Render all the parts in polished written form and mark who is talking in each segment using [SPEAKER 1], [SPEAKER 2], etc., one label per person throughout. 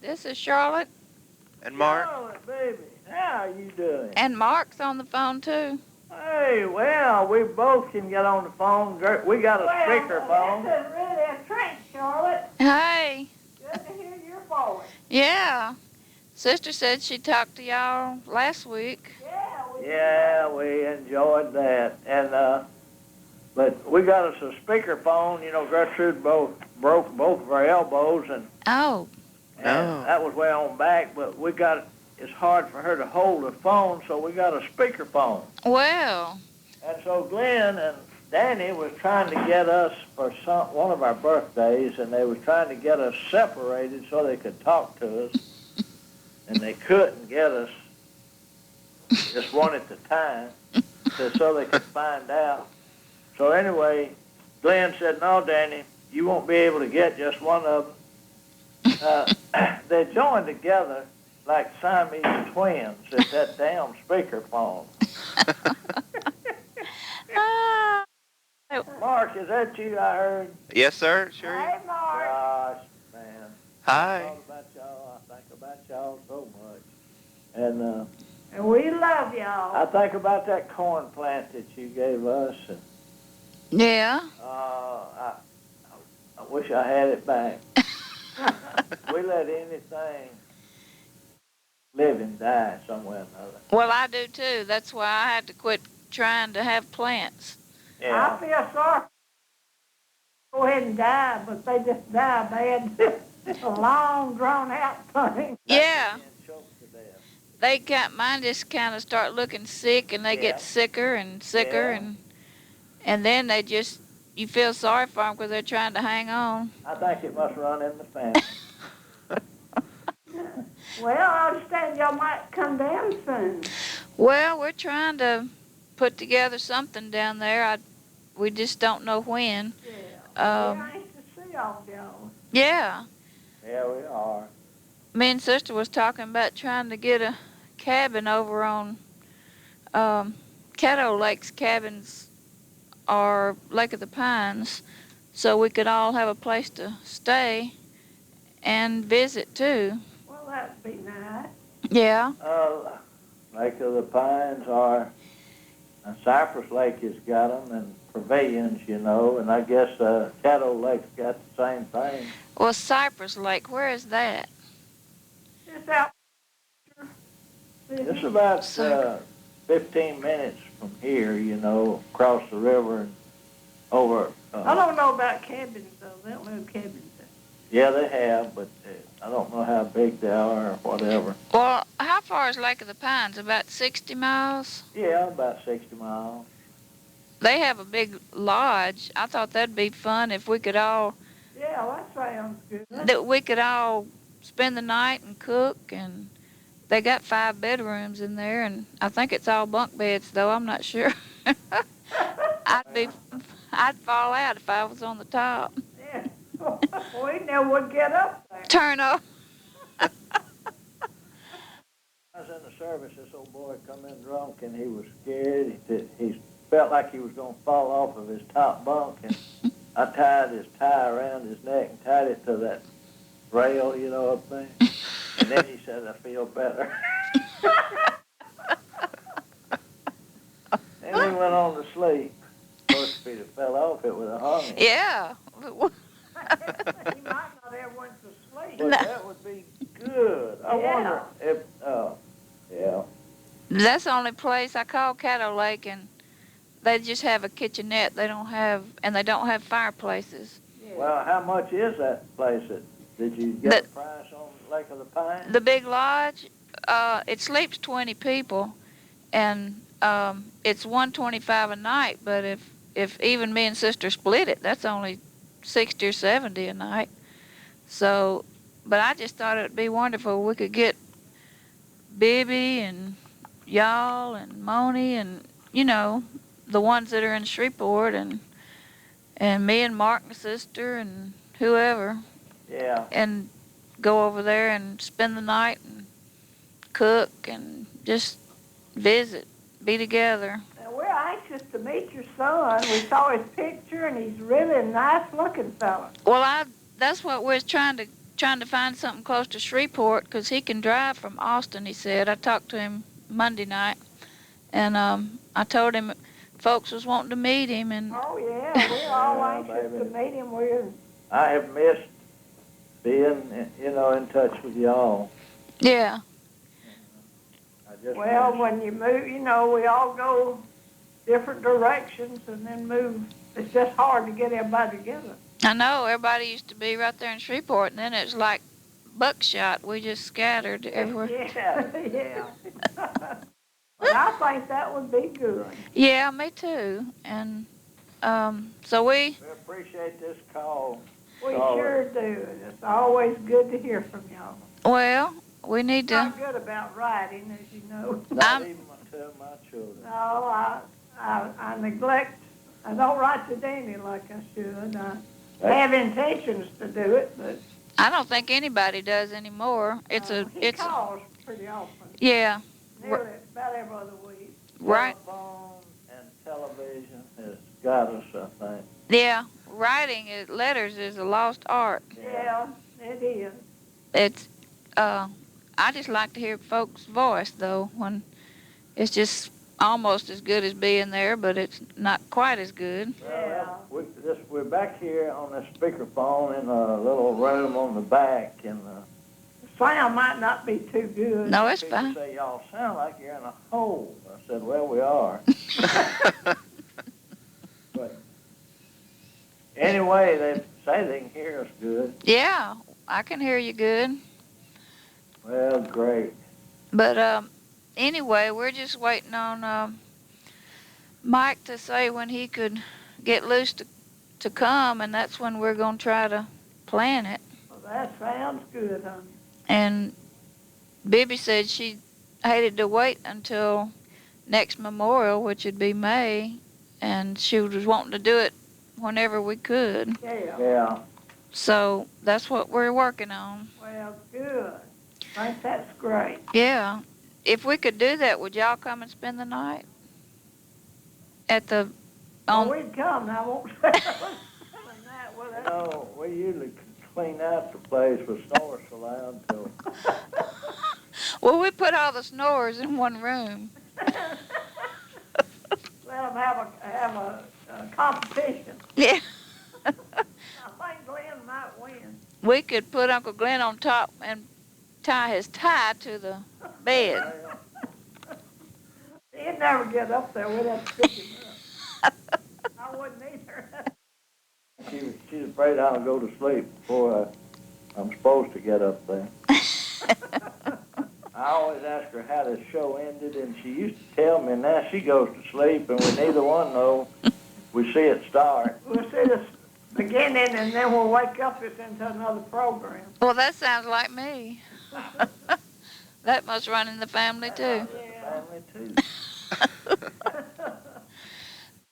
[SPEAKER 1] This is Charlotte.
[SPEAKER 2] And Mark?
[SPEAKER 3] Charlotte, baby, how are you doing?
[SPEAKER 1] And Mark's on the phone, too.
[SPEAKER 3] Hey, well, we both can get on the phone. We got a speaker phone.
[SPEAKER 4] This is really a treat, Charlotte.
[SPEAKER 1] Hey.
[SPEAKER 4] Good to hear your voice.
[SPEAKER 1] Yeah. Sister said she talked to y'all last week.
[SPEAKER 3] Yeah, we enjoyed that. And but we got us a speaker phone. You know, Gertrude broke both of our elbows, and
[SPEAKER 1] Oh.
[SPEAKER 3] that was way on back. But it's hard for her to hold a phone, so we got a speaker phone.
[SPEAKER 1] Well.
[SPEAKER 3] And so Glenn and Danny was trying to get us for one of our birthdays, and they was trying to get us separated so they could talk to us, and they couldn't get us just one at a time, so they could find out. So anyway, Glenn said, "No, Danny, you won't be able to get just one of them." They joined together like Siamese twins at that damn speaker phone. Mark, is that you I heard?
[SPEAKER 2] Yes, sir. Sure.
[SPEAKER 4] Hey, Mark.
[SPEAKER 3] Gosh, man.
[SPEAKER 2] Hi.
[SPEAKER 3] I thought about y'all. I think about y'all so much. And
[SPEAKER 4] We love y'all.
[SPEAKER 3] I think about that corn plant that you gave us. And,
[SPEAKER 1] Yeah.
[SPEAKER 3] I wish I had it back. We let anything living die somewhere or another.
[SPEAKER 1] Well, I do, too. That's why I had to quit trying to have plants.
[SPEAKER 3] Yeah.
[SPEAKER 4] I feel sorry. Go ahead and die, but they just die bad. It's a long, drawn-out thing.
[SPEAKER 1] Yeah.
[SPEAKER 3] Being choked to death.
[SPEAKER 1] They got mine just kind of start looking sick, and they get sicker and sicker,
[SPEAKER 3] Yeah.
[SPEAKER 1] and then they just, you feel sorry for them because they're trying to hang on.
[SPEAKER 3] I think it must run in the family.
[SPEAKER 4] Well, I understand y'all might come down soon.
[SPEAKER 1] Well, we're trying to put together something down there. We just don't know when.
[SPEAKER 4] Yeah. We're anxious to see all of y'all.
[SPEAKER 1] Yeah.
[SPEAKER 3] Yeah, we are.
[SPEAKER 1] Me and Sister was talking about trying to get a cabin over on Caddo Lake's cabins or Lake of the Pines, so we could all have a place to stay and visit too.
[SPEAKER 4] Well, that'd be nice.
[SPEAKER 1] Yeah.
[SPEAKER 3] Lake of the Pines are, Cypress Lake has got them, and pavilions, you know, and I guess Caddo Lake's got the same thing.
[SPEAKER 1] Well, Cypress Lake, where is that?
[SPEAKER 4] It's out.
[SPEAKER 3] It's about 15 minutes from here, you know, across the river and over.
[SPEAKER 4] I don't know about cabins, though. They don't have cabins there.
[SPEAKER 3] Yeah, they have, but I don't know how big they are or whatever.
[SPEAKER 1] Well, how far is Lake of the Pines? About 60 miles?
[SPEAKER 3] Yeah, about 60 miles.
[SPEAKER 1] They have a big lodge. I thought that'd be fun if we could all,
[SPEAKER 4] Yeah, that sounds good.
[SPEAKER 1] that we could all spend the night and cook, and they got 5 bedrooms in there, and I think it's all bunk beds, though. I'm not sure. I'd fall out if I was on the top.
[SPEAKER 4] Yeah. We never would get up there.
[SPEAKER 1] Turn off.
[SPEAKER 3] I was in the service, this old boy come in drunk, and he was scared. He felt like he was going to fall off of his top bunk, and I tied his tie around his neck and tied it to that rail, you know what I mean? And then he said, "I feel better." And he went on to sleep. Of course, if he'd have fell off, it would have hung him.
[SPEAKER 1] Yeah.
[SPEAKER 4] He might not ever went to sleep.
[SPEAKER 3] But that would be good. I wonder if, yeah.
[SPEAKER 1] That's the only place I call Caddo Lake, and they just have a kitchenette. They don't have fireplaces.
[SPEAKER 4] Yeah.
[SPEAKER 3] Well, how much is that place? Did you get a price on Lake of the Pines?
[SPEAKER 1] The big lodge, it sleeps 20 people, and it's $125 a night. But if even me and Sister split it, that's only 60 or 70 a night. So, but I just thought it'd be wonderful. We could get Bibby and y'all and Moni and, you know, the ones that are in Shreveport, and me and Mark and Sister and whoever.
[SPEAKER 3] Yeah.
[SPEAKER 1] And go over there and spend the night and cook and just visit, be together.
[SPEAKER 4] Now, we're anxious to meet your son. We saw his picture, and he's really a nice-looking fella.
[SPEAKER 1] Well, that's what we're trying to trying to find something close to Shreveport because he can drive from Austin, he said. I talked to him Monday night, and I told him folks was wanting to meet him, and
[SPEAKER 4] Oh, yeah, we're all
[SPEAKER 3] Yeah,
[SPEAKER 4] anxious to
[SPEAKER 3] baby.
[SPEAKER 4] meet him. We're,
[SPEAKER 3] I have missed being, in touch with y'all.
[SPEAKER 1] yeah.
[SPEAKER 3] I just
[SPEAKER 4] well,
[SPEAKER 3] miss-
[SPEAKER 4] when you move, we all go different directions and then move. It's just hard to get everybody together.
[SPEAKER 1] I know everybody used to be right there in Shreveport, and then it's like buckshot. We just scattered everywhere.
[SPEAKER 4] Yeah, yeah. But I think that would be good.
[SPEAKER 1] Yeah, me too. And so we,
[SPEAKER 3] We appreciate this call.
[SPEAKER 4] We
[SPEAKER 3] Solid.
[SPEAKER 4] sure do. It's always good to hear from y'all.
[SPEAKER 1] well, we need to.
[SPEAKER 4] Not good about writing, as you know.
[SPEAKER 3] Not even until my children.
[SPEAKER 4] No, I neglect. I don't write to Danny like I should. I have intentions to do it, but
[SPEAKER 1] I don't think anybody does anymore.
[SPEAKER 4] he
[SPEAKER 1] It's
[SPEAKER 4] calls pretty often.
[SPEAKER 1] yeah,
[SPEAKER 4] Nearly about every other week.
[SPEAKER 1] right.
[SPEAKER 3] Telephone and television has got us, I think.
[SPEAKER 1] Yeah, writing letters is a lost art.
[SPEAKER 4] Yeah, it is.
[SPEAKER 1] It's I just like to hear folks' voice though. When it's just almost as good as being there, but it's not quite as good.
[SPEAKER 4] Yeah.
[SPEAKER 3] We're back here on the speakerphone in a little room on the back, and
[SPEAKER 4] The sound might not be too good.
[SPEAKER 1] No, it's
[SPEAKER 3] people
[SPEAKER 1] fine.
[SPEAKER 3] say, y'all sound like you're in a hole. I said, well, we are. But anyway, they say they can hear us good.
[SPEAKER 1] Yeah, I can hear you good.
[SPEAKER 3] Well, great.
[SPEAKER 1] But anyway, we're just waiting on Mike to say when he could get loose to come, and that's when we're gonna try to plan it.
[SPEAKER 4] Well, that sounds good, honey.
[SPEAKER 1] And Bibby said she hated to wait until next Memorial, which would be May, and she was wanting to do it whenever we could.
[SPEAKER 4] Yeah.
[SPEAKER 3] Yeah.
[SPEAKER 1] So that's what we're working on.
[SPEAKER 4] Well, good. I think that's great.
[SPEAKER 1] Yeah. If we could do that, would y'all come and spend the night? At the
[SPEAKER 4] Well, we'd come. I won't say that, will I?
[SPEAKER 3] No, we usually clean out the place with snores allowed till.
[SPEAKER 1] Well, we put all the snorers in one room.
[SPEAKER 4] Let them have a competition.
[SPEAKER 1] Yeah.
[SPEAKER 4] I think Glenn might win.
[SPEAKER 1] We could put Uncle Glenn on top and tie his tie to the bed.
[SPEAKER 4] He'd never get up there. We'd have to pick him up. I wouldn't either.
[SPEAKER 3] She's afraid I'll go to sleep before I'm supposed to get up there. I always ask her how the show ended, and she used to tell me, and now she goes to sleep, and we neither one know. We see it start.
[SPEAKER 4] We'll see the beginning, and then we'll wake up. It's into another program.
[SPEAKER 1] Well, that sounds like me. That must run in the family too.
[SPEAKER 4] Yeah.
[SPEAKER 3] Family too.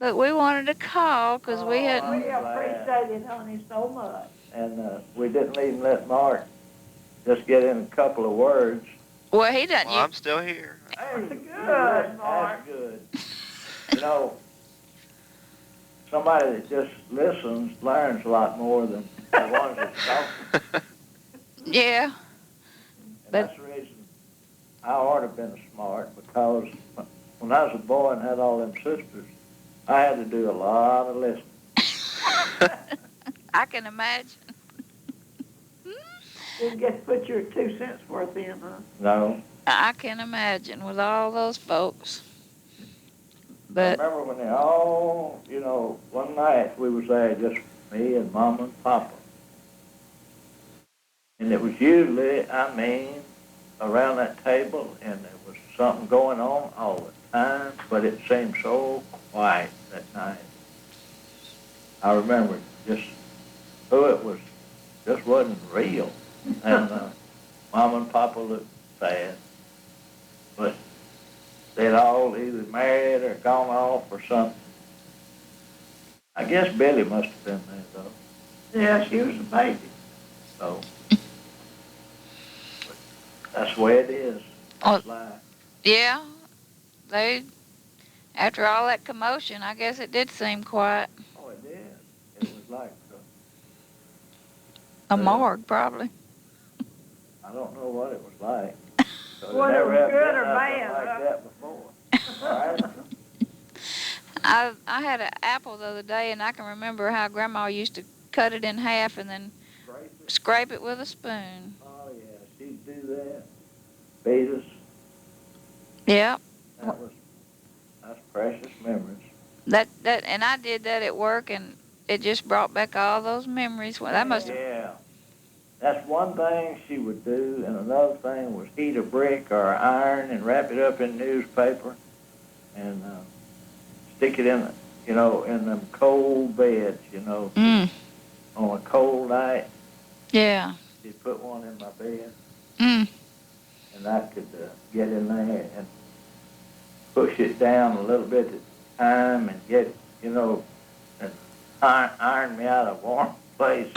[SPEAKER 1] But we wanted to call because we
[SPEAKER 4] We
[SPEAKER 1] hadn't.
[SPEAKER 4] appreciate it, honey, so much.
[SPEAKER 3] And we didn't even let Mark just get in a couple of words.
[SPEAKER 1] Well, he doesn't.
[SPEAKER 2] Well, I'm still here.
[SPEAKER 3] Hey,
[SPEAKER 4] Good, Mark.
[SPEAKER 3] That's good. You know, somebody that just listens learns a lot more than the ones that talk.
[SPEAKER 1] Yeah.
[SPEAKER 3] And
[SPEAKER 1] But-
[SPEAKER 3] that's the reason I ought to have been smart, because when I was a boy and had all them sisters, I had to do a lot of listening.
[SPEAKER 1] I can imagine.
[SPEAKER 4] Didn't get to put your 2 cents worth in, huh?
[SPEAKER 3] No.
[SPEAKER 1] I can imagine with all those folks.
[SPEAKER 3] I
[SPEAKER 1] But
[SPEAKER 3] remember when they all, one night we was there, just me and Mama and Papa. And it was usually, around that table, and there was something going on all the time, but it seemed so quiet that night. I remember just who it was, just wasn't real. And Mama and Papa looked sad. But they'd all either married or gone off or something. I guess Billy must have been there, though.
[SPEAKER 4] Yeah, she was a baby.
[SPEAKER 3] So that's the way it is. That's life.
[SPEAKER 1] yeah, after all that commotion, I guess it did seem quiet.
[SPEAKER 3] Oh, it did. It was like
[SPEAKER 1] A morgue, probably.
[SPEAKER 3] I don't know what it was like. So
[SPEAKER 4] Whether it was
[SPEAKER 3] never
[SPEAKER 4] good
[SPEAKER 3] been
[SPEAKER 4] or
[SPEAKER 3] nothing
[SPEAKER 4] bad,
[SPEAKER 3] like
[SPEAKER 4] huh?
[SPEAKER 3] that before. All right?
[SPEAKER 1] I had an apple the other day, and I can remember how Grandma used to cut it in half and then
[SPEAKER 3] Scrape it.
[SPEAKER 1] scrape it with a spoon.
[SPEAKER 3] Oh, yeah, she'd do that. Beat us.
[SPEAKER 1] Yep.
[SPEAKER 3] That's precious memories.
[SPEAKER 1] And I did that at work, and it just brought back all those memories. Well, that must have.
[SPEAKER 3] Yeah. That's one thing she would do, and another thing was heat a brick or iron and wrap it up in newspaper and stick it in, in them cold beds,
[SPEAKER 1] Mm.
[SPEAKER 3] on a cold night.
[SPEAKER 1] Yeah.
[SPEAKER 3] She'd put one in my bed,
[SPEAKER 1] Mm.
[SPEAKER 3] and I could get in there and push it down a little bit at a time and get, and iron me out of a warm place.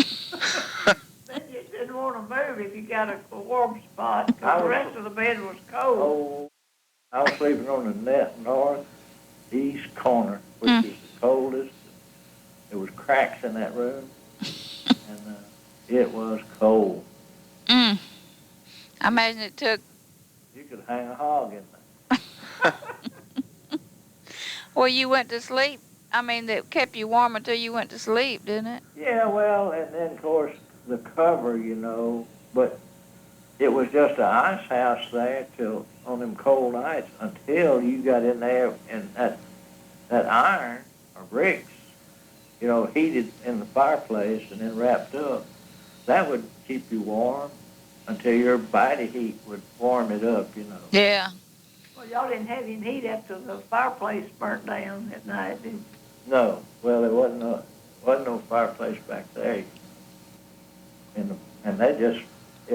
[SPEAKER 4] Then you didn't want to move if you got a warm spot, because the rest of the bed was cold.
[SPEAKER 3] Oh, I was sleeping on the northeast corner, which was the coldest. There was cracks in that room, and it was cold.
[SPEAKER 1] Mm. I imagine it took.
[SPEAKER 3] You could hang a hog in there.
[SPEAKER 1] Well, you went to sleep. I mean, that kept you warm until you went to sleep, didn't it?
[SPEAKER 3] Yeah, well, and then, of course, the cover, but it was just an ice house there till on them cold nights until you got in there and that iron or bricks, heated in the fireplace and then wrapped up. That would keep you warm until your body heat would warm it up,
[SPEAKER 1] Yeah.
[SPEAKER 4] Well, y'all didn't have any heat after the fireplace burnt down at night, did you?
[SPEAKER 3] No, well, there wasn't no fireplace back there, and that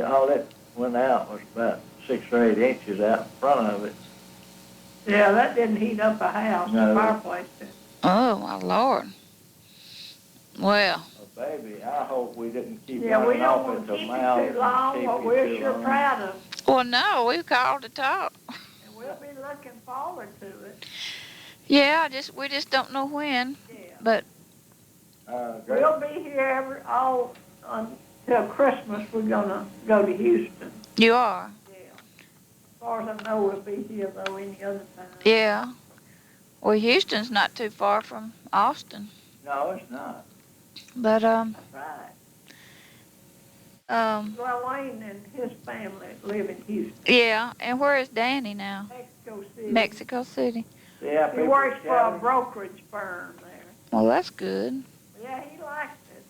[SPEAKER 3] all that went out was about 6 or 8 inches out in front of it.
[SPEAKER 4] Yeah, that didn't heat up a house,
[SPEAKER 3] No.
[SPEAKER 4] the fireplace did.
[SPEAKER 1] Oh, my Lord. Well.
[SPEAKER 3] Oh, baby, I hope we didn't keep
[SPEAKER 4] Yeah, we
[SPEAKER 3] running
[SPEAKER 4] don't
[SPEAKER 3] off
[SPEAKER 4] want
[SPEAKER 3] at
[SPEAKER 4] to
[SPEAKER 3] the
[SPEAKER 4] keep
[SPEAKER 3] mouth.
[SPEAKER 4] you too long, but we're sure proud of it.
[SPEAKER 1] Well, no, we called to talk.
[SPEAKER 4] And we'll be looking forward to it.
[SPEAKER 1] Yeah, we just don't know when.
[SPEAKER 4] Yeah.
[SPEAKER 1] But
[SPEAKER 4] We'll be here all until Christmas. We're gonna go to Houston.
[SPEAKER 1] you are.
[SPEAKER 4] Yeah. As far as I know, we'll be here though any other time.
[SPEAKER 1] Yeah. Well, Houston's not too far from Austin.
[SPEAKER 3] No, it's not.
[SPEAKER 1] But
[SPEAKER 4] That's right.
[SPEAKER 1] um
[SPEAKER 4] Wayne and his family live in Houston,
[SPEAKER 1] yeah, and where is Danny now?
[SPEAKER 4] Mexico City.
[SPEAKER 1] Mexico City.
[SPEAKER 3] Yeah,
[SPEAKER 4] He works for a brokerage firm there.
[SPEAKER 1] Well, that's good.
[SPEAKER 4] Yeah, he likes it.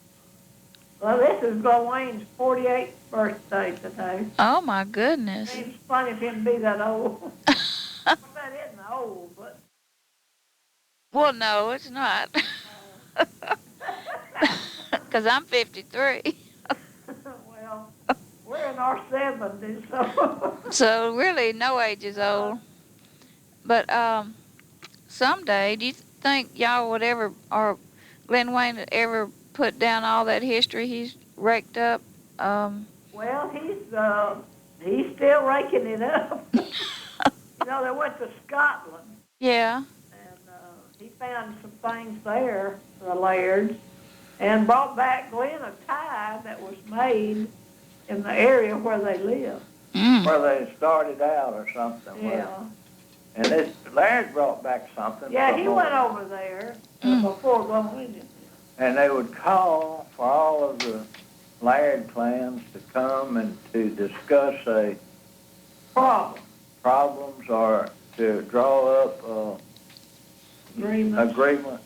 [SPEAKER 4] Well, this is Wayne's 48th birthday today.
[SPEAKER 1] Oh my goodness.
[SPEAKER 4] Seems funny of him to be that old. That isn't old, but.
[SPEAKER 1] Well, no, it's not. Because I'm 53.
[SPEAKER 4] Well, we're in our 70s, so.
[SPEAKER 1] So really, no age is old. But someday, do you think y'all would ever, or Glenn Wayne would ever put down all that history he's raked up?
[SPEAKER 4] Well, he's still raking it up. They went to Scotland.
[SPEAKER 1] Yeah.
[SPEAKER 4] And he found some things there, the Lairds, and brought back Glenn a tie that was made in the area where they live.
[SPEAKER 1] Mm.
[SPEAKER 3] Where they started out or something.
[SPEAKER 4] Yeah.
[SPEAKER 3] And this Laird brought back something.
[SPEAKER 4] Yeah, he went over there before Glenn did.
[SPEAKER 3] And they would call for all of the Laird clans to come and to discuss a problems or to draw up agreements.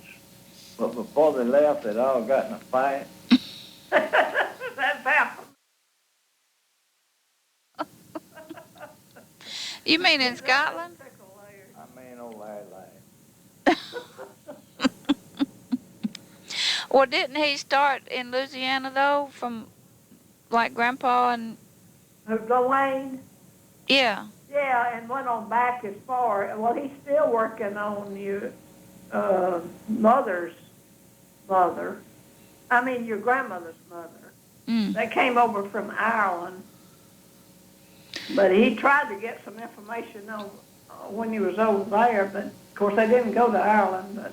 [SPEAKER 3] But before they left, they'd all got in a fight.
[SPEAKER 4] That's happened.
[SPEAKER 1] You mean in Scotland?
[SPEAKER 3] I mean, old Laird.
[SPEAKER 1] Well, didn't he start in Louisiana, though, from, like, Grandpa and...
[SPEAKER 4] Wayne?
[SPEAKER 1] Yeah.
[SPEAKER 4] Yeah, and went on back as far. Well, he's still working on your mother's mother. I mean, your grandmother's mother.
[SPEAKER 1] Mm.
[SPEAKER 4] They came over from Ireland. But he tried to get some information on when he was over there, but, of course, they didn't go to Ireland, but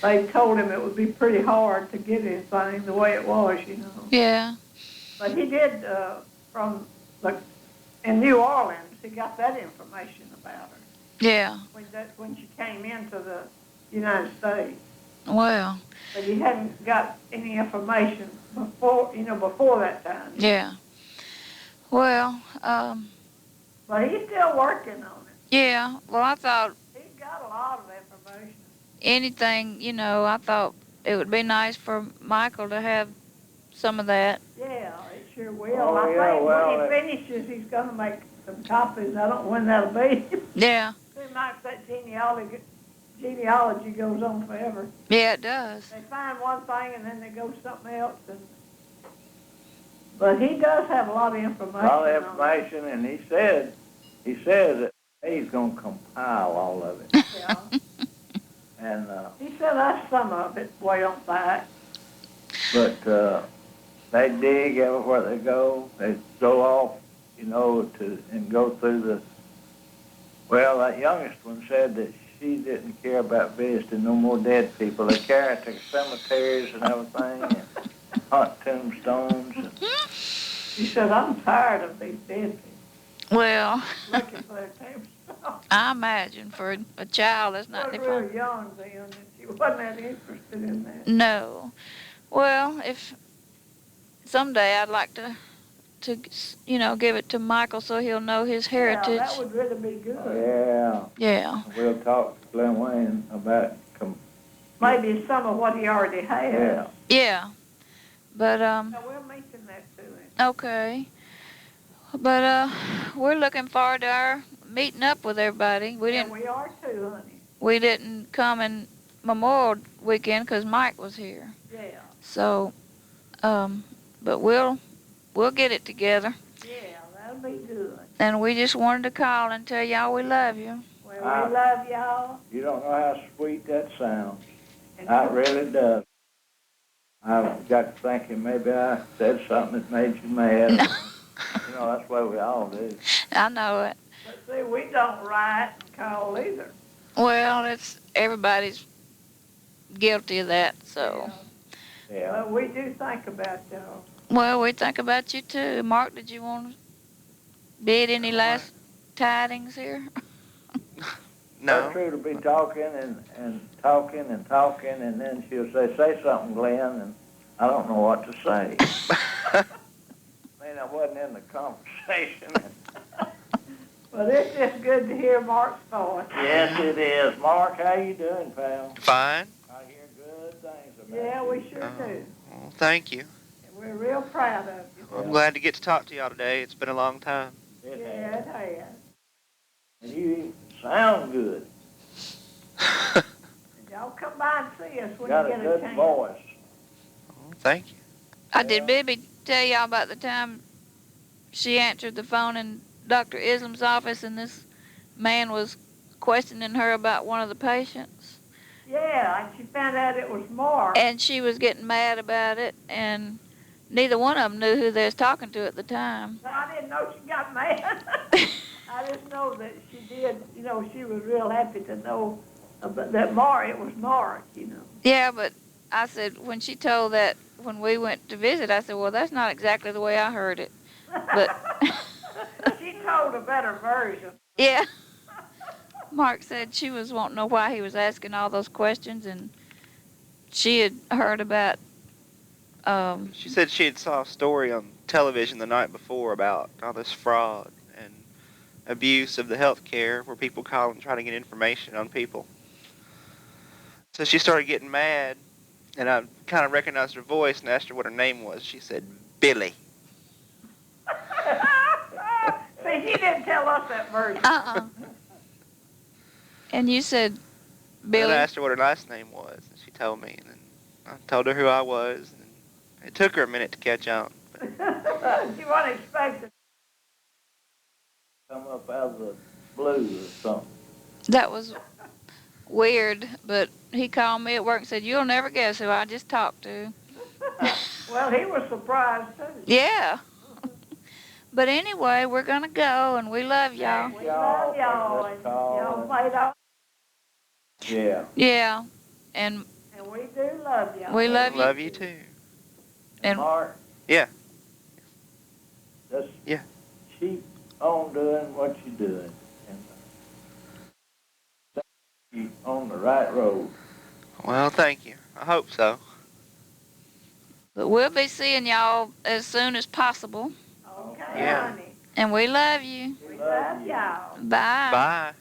[SPEAKER 4] they told him it would be pretty hard to get anything the way it was,
[SPEAKER 1] Yeah.
[SPEAKER 4] But he did from in New Orleans. He got that information about her
[SPEAKER 1] Yeah.
[SPEAKER 4] when she came into the United States.
[SPEAKER 1] Well.
[SPEAKER 4] But he hadn't got any information before that time.
[SPEAKER 1] Yeah. Well.
[SPEAKER 4] But he's still working on it.
[SPEAKER 1] Yeah. Well, I thought
[SPEAKER 4] He's got a lot of information.
[SPEAKER 1] anything, I thought it would be nice for Michael to have some of that.
[SPEAKER 4] Yeah, it sure will.
[SPEAKER 3] Oh,
[SPEAKER 4] I
[SPEAKER 3] yeah,
[SPEAKER 4] think
[SPEAKER 3] well,
[SPEAKER 4] when he finishes, he's going to make some copies. I don't know when that'll be.
[SPEAKER 1] Yeah.
[SPEAKER 4] Seems like that genealogy goes on forever.
[SPEAKER 1] Yeah, it does.
[SPEAKER 4] They find one thing and then they go to something else. But he does have a lot of information.
[SPEAKER 3] A lot of information, and he says that he's going to compile all of it.
[SPEAKER 4] Yeah.
[SPEAKER 3] And
[SPEAKER 4] He said that's some of it way on back.
[SPEAKER 3] but they dig everywhere they go. They go off, and go through the. Well, that youngest one said that she didn't care about visiting no more dead people. They carry her to cemeteries and everything, and hunt tombstones. And
[SPEAKER 4] He said, I'm tired of these dead people
[SPEAKER 1] Well,
[SPEAKER 4] looking for their tombstones.
[SPEAKER 1] I imagine for a child that's not
[SPEAKER 4] She was
[SPEAKER 1] different.
[SPEAKER 4] real young then, and she wasn't that interested in that.
[SPEAKER 1] No. Well, if someday I'd like to give it to Michael so he'll know his heritage.
[SPEAKER 4] Yeah, that would really be good.
[SPEAKER 3] yeah,
[SPEAKER 1] Yeah.
[SPEAKER 3] we'll talk to Glenn Wayne about.
[SPEAKER 4] Maybe some of what he already has.
[SPEAKER 3] Yeah.
[SPEAKER 1] Yeah. But
[SPEAKER 4] So we'll mention that to him.
[SPEAKER 1] okay. But we're looking forward to our meeting up with everybody. We
[SPEAKER 4] And we are too, honey.
[SPEAKER 1] didn't come in Memorial Weekend because Mike was here.
[SPEAKER 4] Yeah.
[SPEAKER 1] So, but we'll get it together.
[SPEAKER 4] Yeah, that'll be good.
[SPEAKER 1] And we just wanted to call and tell y'all we love you.
[SPEAKER 4] Well, we love y'all.
[SPEAKER 3] You don't know how sweet that sounds. It really does. I've got to thinking maybe I said something that made you mad. That's what we all do.
[SPEAKER 1] I know it.
[SPEAKER 4] But see, we don't write and call either.
[SPEAKER 1] Well, everybody's guilty of that. So,
[SPEAKER 3] Yeah.
[SPEAKER 4] But we do think about y'all.
[SPEAKER 1] well, we think about you too. Mark, did you want to bid any last tidings here?
[SPEAKER 2] No.
[SPEAKER 3] Gertrude will be talking and talking and talking, and then she'll say something, Glenn, and I don't know what to say. I wasn't in the conversation.
[SPEAKER 4] But it's just good to hear Mark's voice.
[SPEAKER 3] Yes, it is. Mark, how you doing, pal?
[SPEAKER 2] Fine.
[SPEAKER 3] I hear good things about
[SPEAKER 4] Yeah,
[SPEAKER 3] you.
[SPEAKER 4] we sure do.
[SPEAKER 2] Well, thank you.
[SPEAKER 4] And we're real proud of you.
[SPEAKER 2] I'm glad to get to talk to y'all today. It's been a long time.
[SPEAKER 3] It
[SPEAKER 4] Yeah,
[SPEAKER 3] has.
[SPEAKER 4] it has.
[SPEAKER 3] And you sound good.
[SPEAKER 4] And y'all come by and see us when
[SPEAKER 3] Got
[SPEAKER 4] you
[SPEAKER 3] a
[SPEAKER 4] get
[SPEAKER 3] good
[SPEAKER 4] chance.
[SPEAKER 3] voice.
[SPEAKER 2] Well, thank you.
[SPEAKER 1] Did Bibby tell y'all about the time she answered the phone in Dr. Islam's office and this man was questioning her about one of the patients?
[SPEAKER 4] Yeah, and she found out it was Mark.
[SPEAKER 1] And she was getting mad about it, and neither one of them knew who they was talking to at the time.
[SPEAKER 4] I didn't know she got mad. I just know that she did. She was real happy to know that Mark. It was Mark.
[SPEAKER 1] Yeah, but I said, when she told that, when we went to visit, I said, well, that's not exactly the way I heard it. But
[SPEAKER 4] She told a better version.
[SPEAKER 1] yeah, Mark said she was wanting to know why he was asking all those questions, and she had heard about,
[SPEAKER 2] She said she had saw a story on television the night before about all this fraud and abuse of the health care where people call and try to get information on people. So she started getting mad, and I kind of recognized her voice and asked her what her name was. She said, Billy.
[SPEAKER 4] See, he didn't tell us that version.
[SPEAKER 1] And you said,
[SPEAKER 2] And
[SPEAKER 1] Billy?
[SPEAKER 2] I asked her what her last name was, and she told me, and then I told her who I was, and it took her a minute to catch on.
[SPEAKER 4] She wasn't expecting.
[SPEAKER 3] Come up out of the blue or something.
[SPEAKER 1] That was weird, but he called me at work and said, you'll never guess who I just talked to.
[SPEAKER 4] Well, he was surprised, too.
[SPEAKER 1] Yeah. But anyway, we're going to go, and we love y'all.
[SPEAKER 4] We love y'all, and y'all played off.
[SPEAKER 3] Yeah.
[SPEAKER 1] Yeah. And
[SPEAKER 4] And we do love y'all.
[SPEAKER 1] we love you.
[SPEAKER 2] Love you too.
[SPEAKER 1] And
[SPEAKER 3] Mark?
[SPEAKER 2] Yeah.
[SPEAKER 3] Just
[SPEAKER 2] Yeah.
[SPEAKER 3] keep on doing what you're doing. And keep on the right road.
[SPEAKER 2] Well, thank you. I hope so.
[SPEAKER 1] But we'll be seeing y'all as soon as possible.
[SPEAKER 4] Okay,
[SPEAKER 2] Yeah.
[SPEAKER 4] honey.
[SPEAKER 1] And we love you.
[SPEAKER 4] We love y'all.
[SPEAKER 1] Bye.
[SPEAKER 2] Bye.